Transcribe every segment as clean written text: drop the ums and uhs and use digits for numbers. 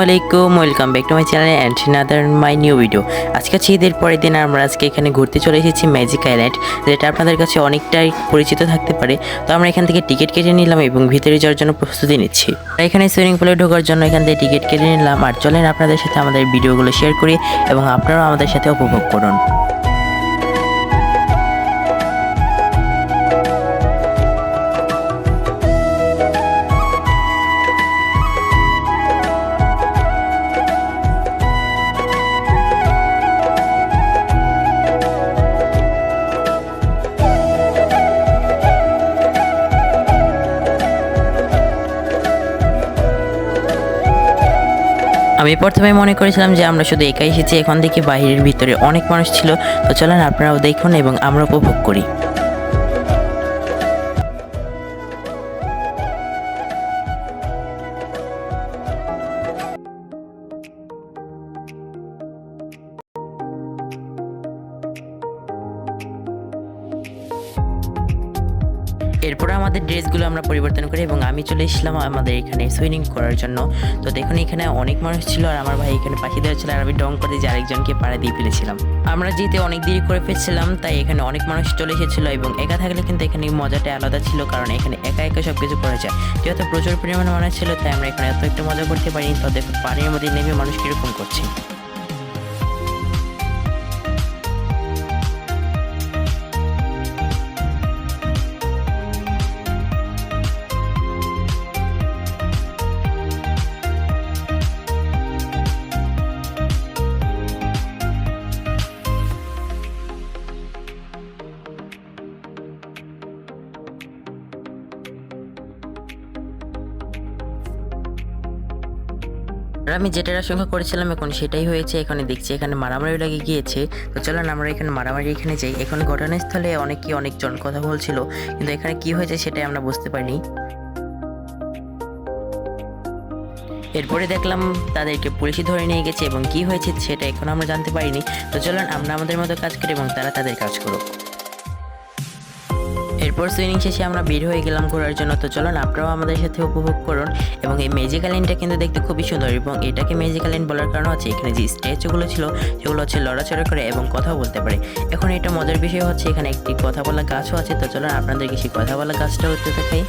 আলাইকুম, welcome back to my channel and another my new video. আজকে ঈদের পরের দিন আমরা আজকে এখানে ঘুরতে চলে এসেছি ম্যাজিক আইল্যান্ড, যেটা আপনাদের কাছে অনেকটাই পরিচিত থাকতে পারে। তো আমরা এখান থেকে টিকিট কেটে নিলাম এবং ভিতরে যাওয়ার জন্য প্রস্তুতি নিচ্ছি। এখানে সুইমিং পুলে ঢোকার জন্য এখান থেকে টিকিট কেটে নিলাম। আর চলেন আপনাদের সাথে আমাদের ভিডিওগুলো শেয়ার করি এবং আপনারাও আমাদের সাথে উপভোগ করুন। আমি প্রথমে মনে করেছিলাম যে আমরা শুধু একাই এসেছি, এখন দেখি বাইরের ভিতরে অনেক মানুষ ছিল। তো চলেন আপনারাও দেখুন এবং আমরা উপভোগ করি। এরপরে আমাদের ড্রেসগুলো আমরা পরিবর্তন করি এবং আমি চলে এসেছিলাম আমাদের এখানে সুইমিং করার জন্য। তো দেখুন এখানে অনেক মানুষ ছিল আর আমার ভাই এখানে পাখি দেওয়া ছিল, আর আমি ডং করে যে আরেকজনকে পাড়া দিয়ে ফেলেছিলাম। আমরা যেতে অনেক দেরি করে ফেলছিলাম, তাই এখানে অনেক মানুষ চলে এসেছিলো এবং একা থাকলে কিন্তু এখানে মজাটা আলাদা ছিল, কারণ এখানে একা একা সব কিছু করা যায়। যেহেতু প্রচুর পরিমাণে মানুষ ছিল, তাই আমরা এখানে এত একটু মজা করতে পারিনি। তো দেখুন পানির মধ্যে নেমে মানুষ কীরকম করছে। আর আমি যেটার আশঙ্কা করেছিলাম এখন সেটাই হয়েছে। এখানে দেখছি এখানে মারামারি লেগে গিয়েছে। তো চলেন আমরা এখানে মারামারি এখানে যাই। এখন ঘটনাস্থলে অনেকজন কথা বলছিল, কিন্তু এখানে কি হয়েছে সেটাই আমরা বুঝতে পারিনি। এরপরে দেখলাম তাদেরকে পুলিশে ধরে নিয়ে গেছে এবং কি হয়েছে সেটা এখন আমরা জানতে পারিনি। তো চলেন আমরা আমাদের মতো কাজ করি এবং তারা তাদের কাজ করুক। এরপর সুইমিং শেষে আমরা বের হয়ে গেলাম ঘোরার জন্য। তো চলুন আপনারাও আমাদের সাথে উপভোগ করুন। এবং এই ম্যাজিক আইল্যান্ডটা কিন্তু দেখতে খুবই সুন্দর, এবং এটাকে ম্যাজিক আইল্যান্ড বলার কারণ হচ্ছে এখানে যে স্ট্যাচুগুলো ছিল সেগুলো হচ্ছে লড়াচড়া করে এবং কথা বলতে পারে। এখন এটা মজার বিষয় হচ্ছে এখানে একটি কথা বলা গাছও আছে। তো চলুন আপনাদেরকে সেই কথা বলা গাছটা হতে দেখাই।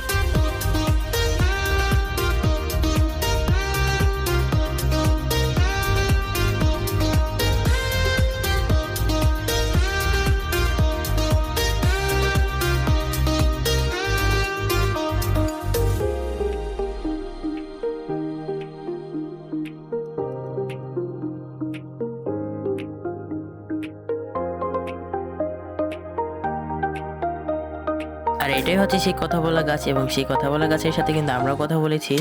আর এটাই হচ্ছে সেই কথা বলা গাছ, এবং সেই কথা বলা গাছের সাথে কিন্তু আমরাও কথা বলেছি।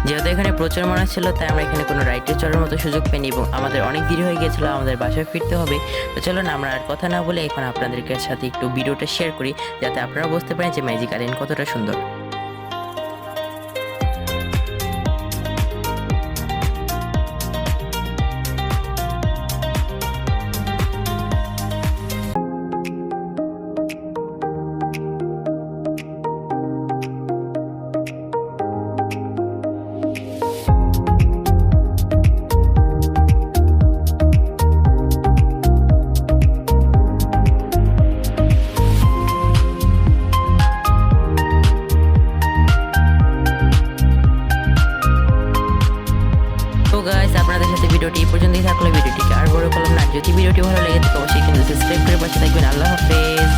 যেহেতু এখানে প্রচুর মানুষ ছিল, তাই আমরা এখানে কোনো রাইডে চড়ার মতো সুযোগ পাইনি এবং আমাদের অনেক দেরি হয়ে গিয়েছিল, আমাদের বাসায় ফিরতে হবে। তো চলুন আমরা আর কথা না বলে এখন আপনাদের সাথে একটু ভিডিওটা শেয়ার করি, যাতে আপনারা বুঝতে পারেন যে ম্যাজিক আইল্যান্ড কতটা সুন্দর। গাইস, আপনাদের সাথে ভিডিওটি এই পর্যন্তই থাকলো। ভিডিওটিকে আর বড় করলাম না। যদি ভিডিওটি ভালো লেগে থাকে অবশ্যই কিন্তু সাবস্ক্রাইব করে পাশে থাকবেন। আল্লাহ হাফেজ।